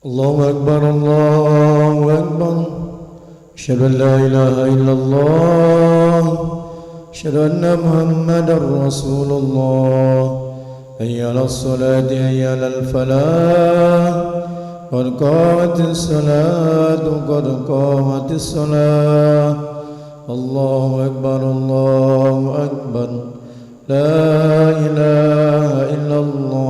الله أكبر الله أكبر. أشهد أن لا إله إلا الله. أشهد أن محمدا رسول الله. حي على الصلاة حي على الفلاح. قد قامت الصلاة قد قامت الصلاة. الله أكبر الله أكبر. لا إله إلا الله.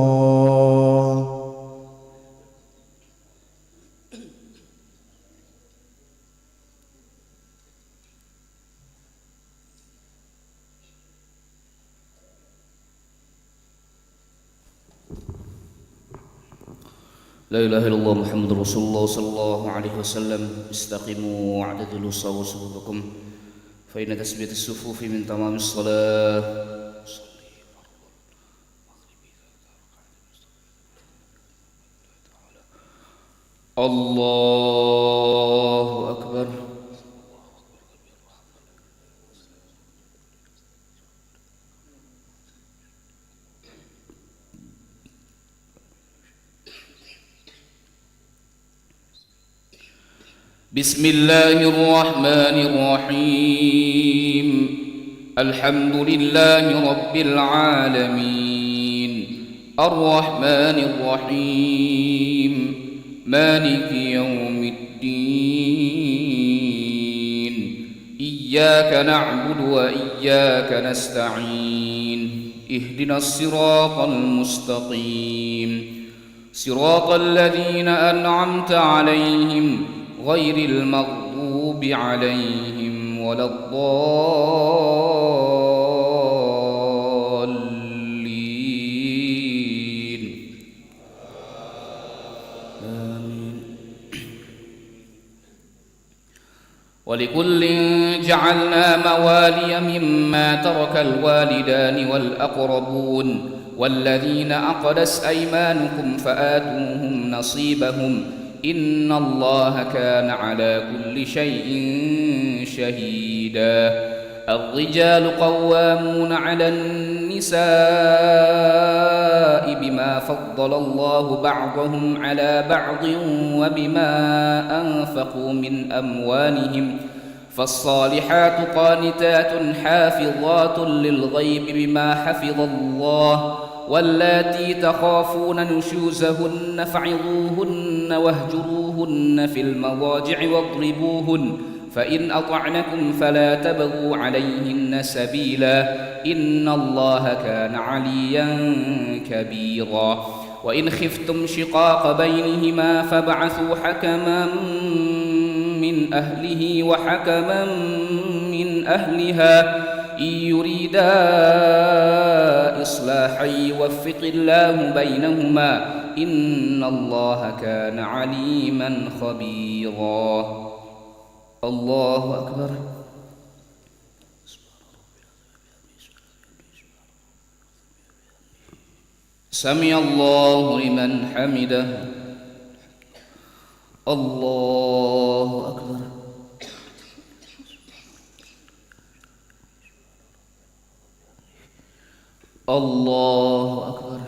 لا إله إلا الله محمد رسول الله صلى الله عليه وسلم. استقيموا واعتدلوا صووا صفوفكم فإن تثبيت الصفوف من تمام الصلاة. الله أكبر. بسم الله الرحمن الرحيم. الحمد لله رب العالمين الرحمن الرحيم مالك يوم الدين. إياك نعبد وإياك نستعين. اهدنا الصراط المستقيم صراط الذين أنعمت عليهم غير المغضوب عليهم ولا الضالين. آمين. ولكل جعلنا موالي مما ترك الوالدان والأقربون والذين عقدت أيمانكم فآتوهم نصيبهم إن الله كان على كل شيء شهيدا. الرجال قوامون على النساء بما فضل الله بعضهم على بعض وبما أنفقوا من أموالهم. فالصالحات قانتات حافظات للغيب بما حفظ الله. واللاتي تخافون نشوزهن فعظوهن واهجروهن في المضاجع واضربوهن فإن أطعنكم فلا تبغوا عليهن سبيلا إن الله كان عليا كبيرا. وإن خفتم شقاق بينهما فابعثوا حكما من أهله وحكما من أهلها إن يريدا إصلاحا يوفق الله بينهما إن الله كان عليما خبيرا. الله أكبر. سمع الله لمن حمده. الله أكبر. الله أكبر.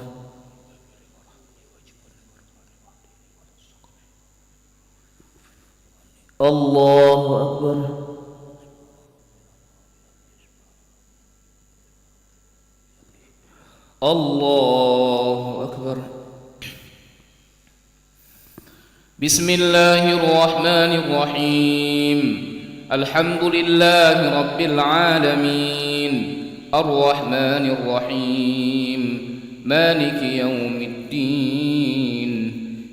الله أكبر. الله أكبر. بسم الله الرحمن الرحيم. الحمد لله رب العالمين الرحمن الرحيم مالك يوم الدين.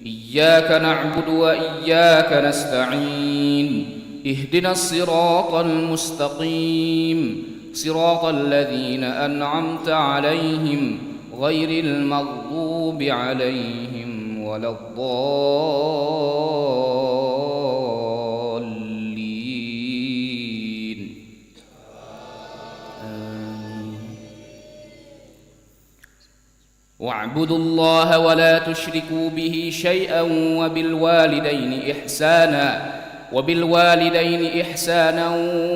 إياك نعبد وإياك نستعين. اهدنا الصراط المستقيم صراط الذين أنعمت عليهم غير المغضوب عليهم ولا الضالين. واعبدوا الله ولا تشركوا به شيئا وبالوالدين إحسانا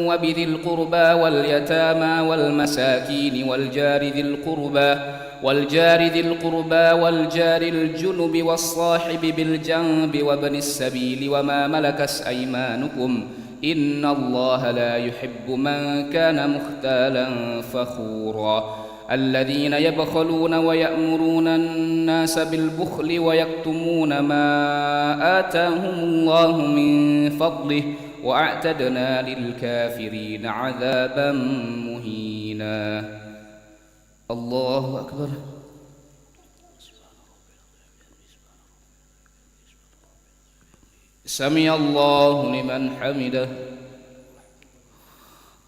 وبذي القربى واليتامى والمساكين والجار ذي القربى والجار ذي القربى والجار الجنب والصاحب بالجنب وابن السبيل وما ملكت أيمانكم إن الله لا يحب من كان مختالا فخورا الذين يبخلون ويأمرون الناس بالبخل ويكتمون ما آتاهم الله من فضله وأعتدنا للكافرين عذابا مهينا. الله أكبر. سمع الله لمن حمده.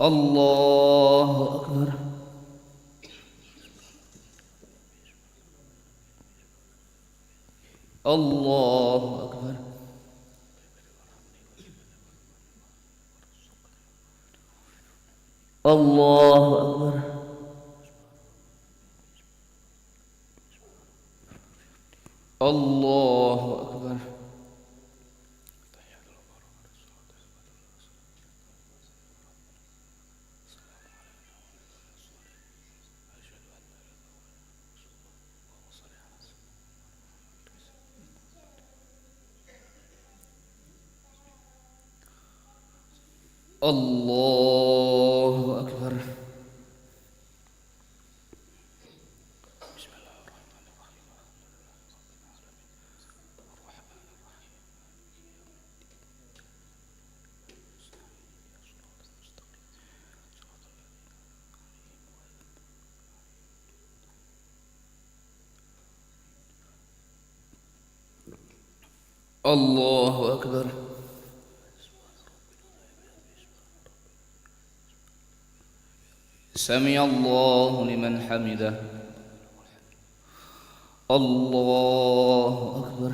الله أكبر. الله أكبر. الله أكبر. الله أكبر. الله أكبر. الله أكبر. سمع الله لمن حمده. الله أكبر.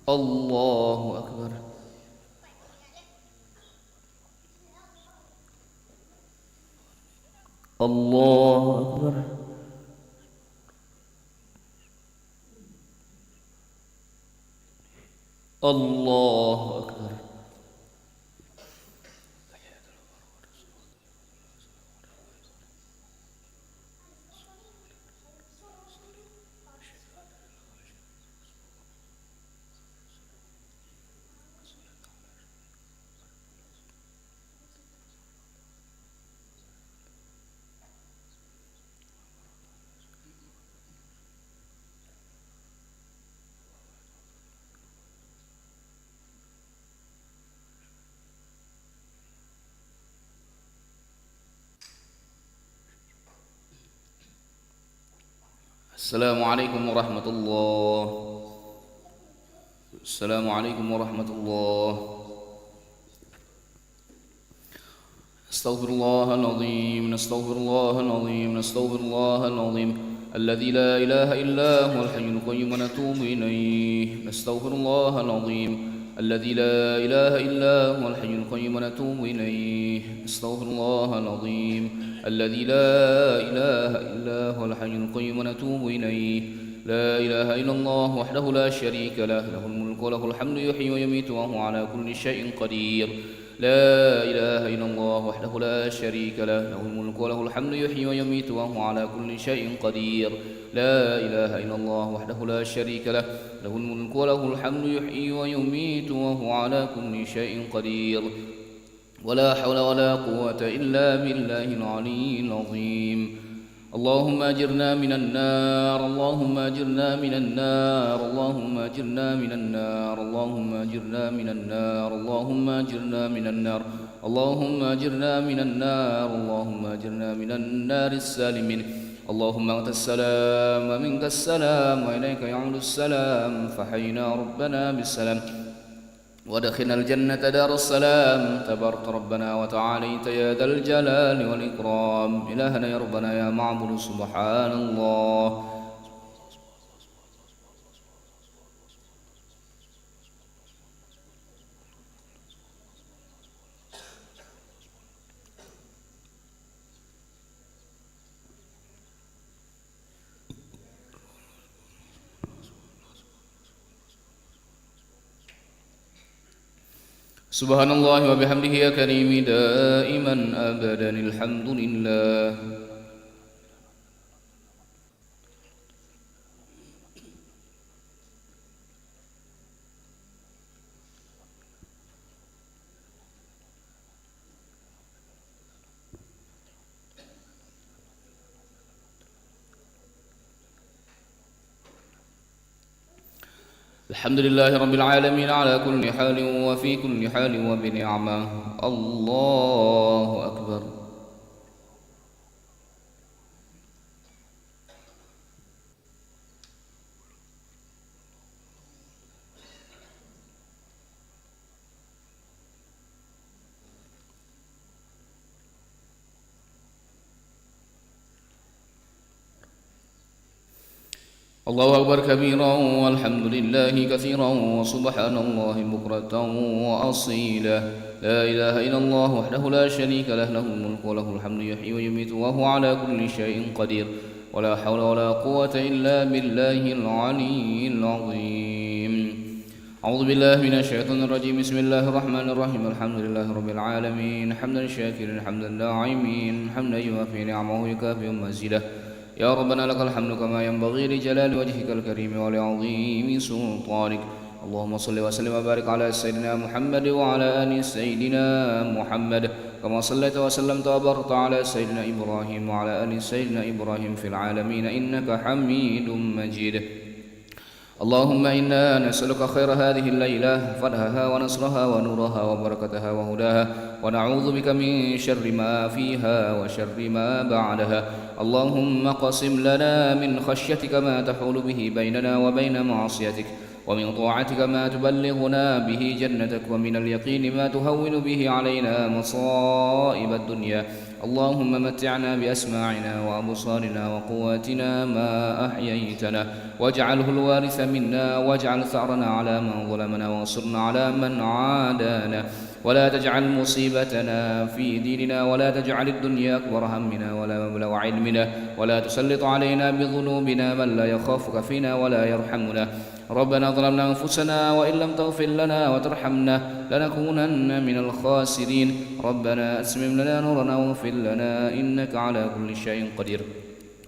الله أكبر. الله أكبر. الله أكبر. السلام عليكم ورحمة الله. السلام عليكم ورحمة الله. استغفر الله العظيم. نستغفر الله العظيم. نستغفر الله العظيم الذي لا إله إلا هو الحي القيوم ونتوب إليه. نستغفر الله العظيم الذي لا إله إلا هو الحي القيوم ونتوب إليه. نستغفر الله العظيم الذي لا إله إلا هو الحي القيوم ونتوب إليه. لا إله إلا الله وحده لا شريك له له الملك وله الحمد يحيي ويميت وهو على كل شيء قدير. لا إله إلا الله وحده لا شريك له له الملك وله الحمد يحيي ويميت وهو على كل شيء قدير. لا إله إلا الله وحده لا شريك له له الملك وله الحمد يحيي ويميت وهو على كل شيء قدير. ولا حول ولا قوة إلا بالله العلي العظيم. اللهم أجرنا من النار. اللهم أجرنا من النار. اللهم أجرنا من النار. اللهم أجرنا من النار. اللهم أجرنا من النار. اللهم أجرنا من النار. اللهم أجرنا من النار السالمين. اللهم أنت السلام ومنك السلام وإليك يعود السلام. فحينا ربنا بالسلام وادخلنا الجنة دار السلام. تبارك ربنا وتعاليت يا ذا الجلال والإكرام. إلهنا يا ربنا يا معبود سبحان الله. سبحان الله وبحمده يا كريم دائما أبدا الحمد لله. الحمد لله رب العالمين على كل حال وفي كل حال وبنعمة. الله أكبر. الله أكبر كبيرا والحمد لله كثيرا وسبحان الله بكرة وأصيلا. لا إله إلا الله وحده لا شريك له، له الملك وله الحمد يحيي ويميت وهو على كل شيء قدير. ولا حول ولا قوة إلا بالله العلي العظيم. أعوذ بالله من الشيطان الرجيم. بسم الله الرحمن الرحيم. الحمد لله رب العالمين حمدا شاكرا حمدا داعمين حمدا يوافي نعمه ويكافئ مزيده. يا ربنا لك الحمد كما ينبغي لجلال وجهك الكريم ولعظيم سلطانك. اللهم صل وسلم وبارك على سيدنا محمد وعلى آل سيدنا محمد كما صليت وسلمت وباركت على سيدنا إبراهيم وعلى آل سيدنا إبراهيم في العالمين إنك حميد مجيد. اللهم إنا نسألك خير هذه الليلة فضلها ونصرها ونورها وبركتها وهداها، ونعوذ بك من شر ما فيها وشر ما بعدها. اللهم قسم لنا من خشيتك ما تحول به بيننا وبين معصيتك، ومن طاعتك ما تبلغنا به جنتك، ومن اليقين ما تهون به علينا مصائب الدنيا. اللهم متعنا بأسماعنا وأبصارنا وقواتنا ما أحييتنا، واجعله الوارث منا، واجعل ثأرنا على من ظلمنا، وانصرنا على من عادانا، ولا تجعل مصيبتنا في ديننا، ولا تجعل الدنيا أكبر همنا ولا مبلغ علمنا، ولا تسلط علينا بذنوبنا من لا يخافك فينا ولا يرحمنا. ربنا ظلمنا أنفسنا وإن لم تغفر لنا وترحمنا لنكونن من الخاسرين. ربنا أتمم لنا نورنا واغفر لنا إنك على كل شيء قدير.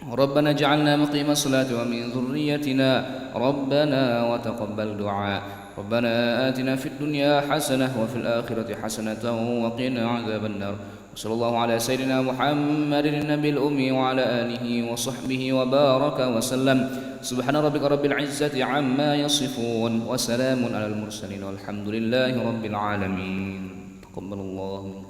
ربنا اجعلنا مقيم الصلاة ومن ذريتنا ربنا وتقبل دعاء. ربنا آتنا في الدنيا حسنة وفي الآخرة حسنة وقنا عذاب النار. وصلى الله على سيدنا محمد النبي الأمي وعلى آله وصحبه وبارك وسلم. سبحان ربك رب العزة عما يصفون وسلام على المرسلين والحمد لله رب العالمين. تقبل الله منكم.